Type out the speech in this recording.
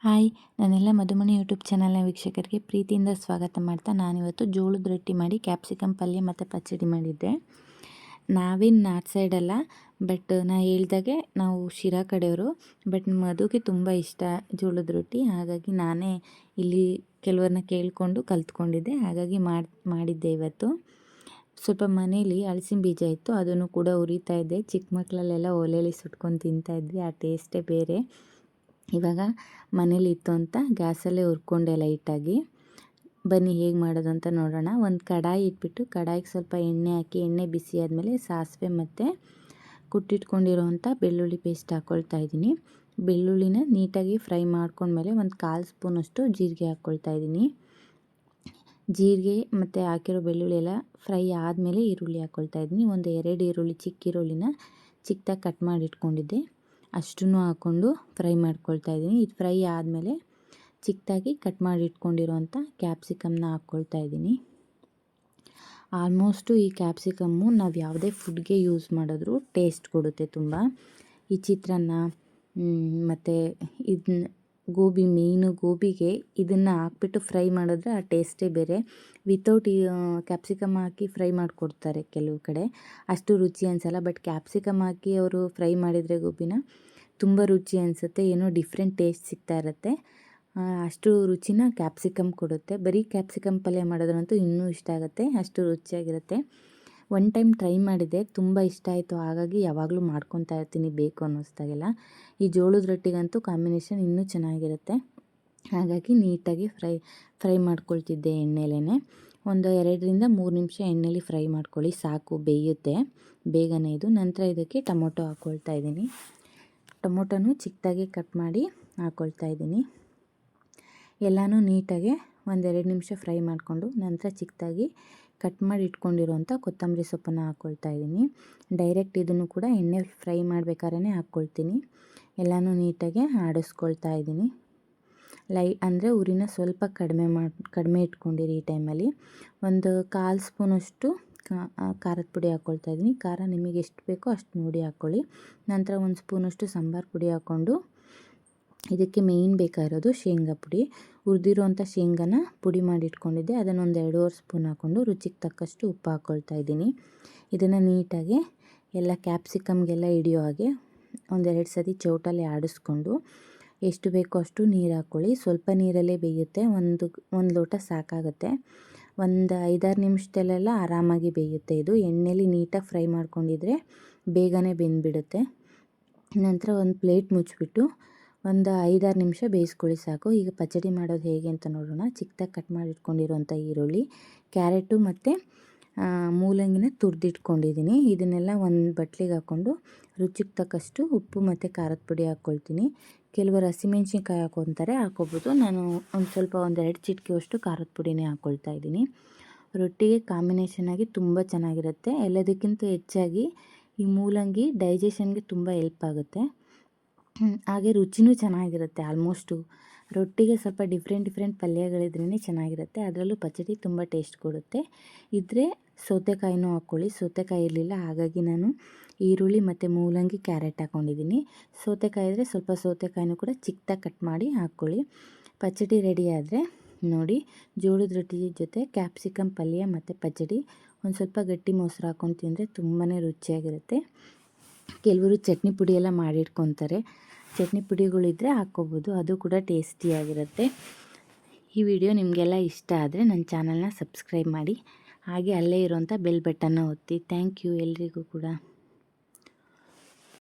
Hi, ನನ್ನೆಲ್ಲ ಮಧುಮಣಿ YouTube ಚಾನಲ್ನ ವೀಕ್ಷಕರಿಗೆ ಪ್ರೀತಿಯಿಂದ ಸ್ವಾಗತ ಮಾಡ್ತಾ ನಾನಿವತ್ತು ಜೋಳದ ರೊಟ್ಟಿ ಮಾಡಿ ಕ್ಯಾಪ್ಸಿಕಮ್ ಪಲ್ಯ ಮತ್ತು ಪಚ್ಚಡಿ ಮಾಡಿದ್ದೆ. ನಾವೇನು ನಾರ್ತ್ ಸೈಡಲ್ಲ, ಬಟ್ ನಾ ಹೇಳ್ದಾಗೆ ನಾವು ಶಿರಾ ಕಡೆಯವರು. ಬಟ್ ಮಧುಗೆ ತುಂಬ ಇಷ್ಟ ಜೋಳದ ರೊಟ್ಟಿ, ಹಾಗಾಗಿ ನಾನೇ ಇಲ್ಲಿ ಕೆಲವ್ರನ್ನ ಕೇಳಿಕೊಂಡು ಕಲ್ತ್ಕೊಂಡಿದ್ದೆ. ಹಾಗಾಗಿ ಮಾಡಿದ್ದೆ ಇವತ್ತು. ಸ್ವಲ್ಪ ಮನೇಲಿ ಹಲಸಿನ ಬೀಜ ಇತ್ತು, ಅದನ್ನು ಕೂಡ ಹುರಿತಾ ಇದ್ದೆ. ಚಿಕ್ಕ ಮಕ್ಕಳಲ್ಲೆಲ್ಲ ಒಲೆಯಲ್ಲಿ ಸುಟ್ಕೊಂಡು ತಿಂತಾಯಿದ್ವಿ, ಆ ಟೇಸ್ಟೇ ಬೇರೆ. ಇವಾಗ ಮನೇಲಿ ಇತ್ತು ಅಂತ ಗ್ಯಾಸಲ್ಲೇ ಹುರ್ಕೊಂಡೆ ಲೈಟಾಗಿ. ಬನ್ನಿ ಹೇಗೆ ಮಾಡೋದು ಅಂತ ನೋಡೋಣ. ಒಂದು ಕಡಾಯಿ ಇಟ್ಬಿಟ್ಟು ಕಡಾಯಿಗೆ ಸ್ವಲ್ಪ ಎಣ್ಣೆ ಹಾಕಿ, ಎಣ್ಣೆ ಬಿಸಿ ಆದಮೇಲೆ ಸಾಸಿವೆ ಮತ್ತು ಕುಟ್ಟಿಟ್ಕೊಂಡಿರೋವಂಥ ಬೆಳ್ಳುಳ್ಳಿ ಪೇಸ್ಟ್ ಹಾಕ್ಕೊಳ್ತಾ ಇದ್ದೀನಿ. ಬೆಳ್ಳುಳ್ಳಿನ ನೀಟಾಗಿ ಫ್ರೈ ಮಾಡ್ಕೊಂಡ್ಮೇಲೆ ಒಂದು 1/4 ಸ್ಪೂನಷ್ಟು ಜೀರಿಗೆ ಹಾಕ್ಕೊಳ್ತಾ ಇದ್ದೀನಿ. ಜೀರಿಗೆ ಮತ್ತು ಹಾಕಿರೋ ಬೆಳ್ಳುಳ್ಳಿ ಎಲ್ಲ ಫ್ರೈ ಆದಮೇಲೆ ಈರುಳ್ಳಿ ಹಾಕ್ಕೊಳ್ತಾ ಇದ್ದೀನಿ. ಒಂದು 2 ಈರುಳ್ಳಿ, ಚಿಕ್ಕ ಈರುಳ್ಳಿನ ಚಿಕ್ಕದಾಗಿ ಕಟ್ ಮಾಡಿ ಇಟ್ಕೊಂಡಿದ್ದೆ, ಅಷ್ಟನ್ನು ಹಾಕ್ಕೊಂಡು ಫ್ರೈ ಮಾಡ್ಕೊಳ್ತಾ ಇದ್ದೀನಿ. ಇದು ಫ್ರೈ ಆದಮೇಲೆ ಚಿಕ್ಕದಾಗಿ ಕಟ್ ಮಾಡಿ ಇಟ್ಕೊಂಡಿರೋಂಥ ಕ್ಯಾಪ್ಸಿಕಮ್ನ ಹಾಕ್ಕೊಳ್ತಾ ಇದ್ದೀನಿ. ಆಲ್ಮೋಸ್ಟು ಈ ಕ್ಯಾಪ್ಸಿಕಮ್ಮು ನಾವು ಯಾವುದೇ ಫುಡ್ಗೆ ಯೂಸ್ ಮಾಡಿದ್ರೂ ಟೇಸ್ಟ್ ಕೊಡುತ್ತೆ ತುಂಬ. ಈ ಚಿತ್ರಾನ್ನ ಮತ್ತು ಇದನ್ನ ಗೋಬಿಗೆ ಇದನ್ನು ಹಾಕ್ಬಿಟ್ಟು ಫ್ರೈ ಮಾಡಿದ್ರೆ ಆ ಟೇಸ್ಟೇ ಬೇರೆ. ವಿತೌಟ್ ಕ್ಯಾಪ್ಸಿಕಮ್ ಹಾಕಿ ಫ್ರೈ ಮಾಡಿಕೊಡ್ತಾರೆ ಕೆಲವು ಕಡೆ, ಅಷ್ಟು ರುಚಿ ಅನಿಸಲ್ಲ. ಬಟ್ ಕ್ಯಾಪ್ಸಿಕಮ್ ಹಾಕಿ ಅವರು ಫ್ರೈ ಮಾಡಿದರೆ ಗೋಬಿನ ತುಂಬ ರುಚಿ ಅನಿಸುತ್ತೆ, ಏನೋ ಡಿಫ್ರೆಂಟ್ ಟೇಸ್ಟ್ ಸಿಗ್ತಾ ಇರುತ್ತೆ. ಅಷ್ಟು ರುಚಿನ ಕ್ಯಾಪ್ಸಿಕಮ್ ಕೊಡುತ್ತೆ. ಬರೀ ಕ್ಯಾಪ್ಸಿಕಮ್ ಪಲ್ಯ ಮಾಡೋದ್ರಂತೂ ಇನ್ನೂ ಇಷ್ಟ ಆಗುತ್ತೆ, ಅಷ್ಟು ರುಚಿಯಾಗಿರುತ್ತೆ. ಒನ್ ಟೈಮ್ ಟ್ರೈ ಮಾಡಿದ್ದೆ, ತುಂಬ ಇಷ್ಟ ಆಯಿತು. ಹಾಗಾಗಿ ಯಾವಾಗಲೂ ಮಾಡ್ಕೊತಾ ಇರ್ತೀನಿ ಬೇಕು ಅನ್ನಿಸ್ದಾಗೆಲ್ಲ. ಈ ಜೋಳದ ರೊಟ್ಟಿಗಂತೂ ಕಾಂಬಿನೇಷನ್ ಇನ್ನೂ ಚೆನ್ನಾಗಿರುತ್ತೆ. ಹಾಗಾಗಿ ನೀಟಾಗಿ ಫ್ರೈ ಮಾಡ್ಕೊಳ್ತಿದ್ದೆ ಎಣ್ಣೆಲೇ. ಒಂದು 2ರಿಂದ 3 ನಿಮಿಷ ಎಣ್ಣೆಲಿ ಫ್ರೈ ಮಾಡ್ಕೊಳ್ಳಿ, ಸಾಕು, ಬೇಯುತ್ತೆ ಬೇಗನೆ ಇದು. ನಂತರ ಇದಕ್ಕೆ ಟೊಮೊಟೊ ಹಾಕ್ಕೊಳ್ತಾ ಇದ್ದೀನಿ. ಟೊಮೊಟೊನು ಚಿಕ್ಕದಾಗಿ ಕಟ್ ಮಾಡಿ ಹಾಕ್ಕೊಳ್ತಾ ಇದ್ದೀನಿ. ಎಲ್ಲನೂ ನೀಟಾಗಿ 1-2 ನಿಮಿಷ ಫ್ರೈ ಮಾಡಿಕೊಂಡು ನಂತರ ಚಿಕ್ಕದಾಗಿ ಕಟ್ ಮಾಡಿ ಇಟ್ಕೊಂಡಿರೋಂಥ ಕೊತ್ತಂಬರಿ ಸೊಪ್ಪನ್ನು ಹಾಕ್ಕೊಳ್ತಾ ಇದ್ದೀನಿ. ಡೈರೆಕ್ಟ್ ಇದನ್ನು ಕೂಡ ಎಣ್ಣೆ ಫ್ರೈ ಮಾಡಬೇಕಾದ್ರೆ ಹಾಕ್ಕೊಳ್ತೀನಿ. ಎಲ್ಲನೂ ನೀಟಾಗಿ ಆಡಿಸ್ಕೊಳ್ತಾ ಇದ್ದೀನಿ. ಅಂದರೆ ಉರಿನ ಸ್ವಲ್ಪ ಕಡಿಮೆ ಇಟ್ಕೊಂಡಿರಿ ಈ ಟೈಮಲ್ಲಿ. ಒಂದು 1/4 ಸ್ಪೂನಷ್ಟು ಖಾರದ ಪುಡಿ ಹಾಕ್ಕೊಳ್ತಾ ಇದ್ದೀನಿ. ಖಾರ ನಿಮಗೆ ಎಷ್ಟು ಬೇಕೋ ಅಷ್ಟು ನೋಡಿ ಹಾಕ್ಕೊಳ್ಳಿ. ನಂತರ 1 ಸ್ಪೂನಷ್ಟು ಸಾಂಬಾರು ಪುಡಿ ಹಾಕ್ಕೊಂಡು, ಇದಕ್ಕೆ ಮೇಯ್ನ್ ಬೇಕಾಗಿರೋದು ಶೇಂಗಾ ಪುಡಿ. ಹುರಿದಿರೋಂಥ ಶೇಂಗಾನ ಪುಡಿ ಮಾಡಿ ಇಟ್ಕೊಂಡಿದ್ದೆ, ಅದನ್ನು ಒಂದು 2.5 ಸ್ಪೂನ್ ಹಾಕ್ಕೊಂಡು ರುಚಿಗೆ ತಕ್ಕಷ್ಟು ಉಪ್ಪು ಹಾಕ್ಕೊಳ್ತಾ ಇದ್ದೀನಿ. ಇದನ್ನು ನೀಟಾಗಿ ಎಲ್ಲ ಕ್ಯಾಪ್ಸಿಕಮ್ಗೆಲ್ಲ ಹಿಡಿಯೋ ಹಾಗೆ 1-2 ಸತಿ ಚೌಟಲ್ಲಿ ಆಡಿಸ್ಕೊಂಡು ಎಷ್ಟು ಬೇಕೋ ಅಷ್ಟು ನೀರು ಹಾಕ್ಕೊಳ್ಳಿ. ಸ್ವಲ್ಪ ನೀರಲ್ಲೇ ಬೇಯುತ್ತೆ, ಒಂದು ಲೋಟ ಸಾಕಾಗುತ್ತೆ. ಒಂದು 5-6 ನಿಮಿಷದಲ್ಲೆಲ್ಲ ಆರಾಮಾಗಿ ಬೇಯುತ್ತೆ ಇದು. ಎಣ್ಣೆಲಿ ನೀಟಾಗಿ ಫ್ರೈ ಮಾಡ್ಕೊಂಡಿದ್ರೆ ಬೇಗನೆ ಬೆಂದುಬಿಡುತ್ತೆ. ನಂತರ ಒಂದು ಪ್ಲೇಟ್ ಮುಚ್ಚಿಬಿಟ್ಟು ಒಂದು 5-6 ನಿಮಿಷ ಬೇಯಿಸ್ಕೊಳ್ಳಿ ಸಾಕು. ಈಗ ಪಚ್ಚಡಿ ಮಾಡೋದು ಹೇಗೆ ಅಂತ ನೋಡೋಣ. ಚಿಕ್ಕದಾಗಿ ಕಟ್ ಮಾಡಿ ಇಟ್ಕೊಂಡಿರೋಂಥ ಈರುಳ್ಳಿ, ಕ್ಯಾರೆಟು ಮತ್ತು ಮೂಲಂಗಿನ ತುರಿದಿಟ್ಕೊಂಡಿದ್ದೀನಿ. ಇದನ್ನೆಲ್ಲ ಒಂದು ಬಟ್ಲಿಗೆ ಹಾಕ್ಕೊಂಡು ರುಚಿಗೆ ತಕ್ಕಷ್ಟು ಉಪ್ಪು ಮತ್ತು ಖಾರದ ಪುಡಿ ಹಾಕ್ಕೊಳ್ತೀನಿ. ಕೆಲವರು ಹಸಿಮೆಣ್ಸಿನ್ಕಾಯಿ ಹಾಕ್ಕೊತಾರೆ, ಹಾಕ್ಕೋಬೋದು. ನಾನು ಒಂದು ಸ್ವಲ್ಪ 1-2 ಚಿಟಿಕೆಯಷ್ಟು ಖಾರದ ಪುಡಿನೇ ಹಾಕ್ಕೊಳ್ತಾ ಇದ್ದೀನಿ. ರೊಟ್ಟಿಗೆ ಕಾಂಬಿನೇಷನಾಗಿ ತುಂಬ ಚೆನ್ನಾಗಿರುತ್ತೆ. ಎಲ್ಲದಕ್ಕಿಂತ ಹೆಚ್ಚಾಗಿ ಈ ಮೂಲಂಗಿ ಡೈಜೆಷನ್ಗೆ ತುಂಬ ಹೆಲ್ಪ್ ಆಗುತ್ತೆ, ಹಾಗೆ ರುಚಿನೂ ಚೆನ್ನಾಗಿರುತ್ತೆ. ಆಲ್ಮೋಸ್ಟು ರೊಟ್ಟಿಗೆ ಸ್ವಲ್ಪ ಡಿಫ್ರೆಂಟ್ ಪಲ್ಯಗಳಿದ್ರೇ ಚೆನ್ನಾಗಿರುತ್ತೆ. ಅದರಲ್ಲೂ ಪಚ್ಚಡಿ ತುಂಬ ಟೇಸ್ಟ್ ಕೊಡುತ್ತೆ. ಇದ್ದರೆ ಸೌತೆಕಾಯಿನೂ ಹಾಕ್ಕೊಳ್ಳಿ. ಸೌತೆಕಾಯಿ ಇರಲಿಲ್ಲ, ಹಾಗಾಗಿ ನಾನು ಈರುಳ್ಳಿ ಮತ್ತು ಮೂಲಂಗಿ, ಕ್ಯಾರೆಟ್ ಹಾಕ್ಕೊಂಡಿದ್ದೀನಿ. ಸೌತೆಕಾಯಿ ಇದ್ದರೆ ಸ್ವಲ್ಪ ಸೌತೆಕಾಯಿನೂ ಕೂಡ ಚಿಕ್ಕದಾಗಿ ಕಟ್ ಮಾಡಿ ಹಾಕ್ಕೊಳ್ಳಿ. ಪಚ್ಚಡಿ ರೆಡಿ ಆದರೆ ನೋಡಿ, ಜೋಳದ ರೊಟ್ಟಿ ಜೊತೆ ಕ್ಯಾಪ್ಸಿಕಮ್ ಪಲ್ಯ ಮತ್ತು ಪಚ್ಚಡಿ, ಒಂದು ಸ್ವಲ್ಪ ಗಟ್ಟಿ ಮೊಸರು ಹಾಕ್ಕೊಂಡು ತಿಂದರೆ ತುಂಬಾ ರುಚಿಯಾಗಿರುತ್ತೆ. ಕೆಲವರು ಚಟ್ನಿ ಪುಡಿ ಎಲ್ಲ ಮಾಡಿಟ್ಕೊತಾರೆ, ಚಟ್ನಿ ಪುಡಿಗಳಿದ್ದರೆ ಹಾಕ್ಕೋಬೋದು, ಅದು ಕೂಡ ಟೇಸ್ಟಿಯಾಗಿರುತ್ತೆ. ಈ ವಿಡಿಯೋ ನಿಮಗೆಲ್ಲ ಇಷ್ಟ ಆದರೆ ನನ್ನ ಚಾನಲ್ನ ಸಬ್ಸ್ಕ್ರೈಬ್ ಮಾಡಿ, ಹಾಗೆ ಅಲ್ಲೇ ಇರೋಂಥ ಬೆಲ್ ಬಟನ್ನ ಒತ್ತಿ. ಥ್ಯಾಂಕ್ ಯು ಎಲ್ರಿಗೂ ಕೂಡ.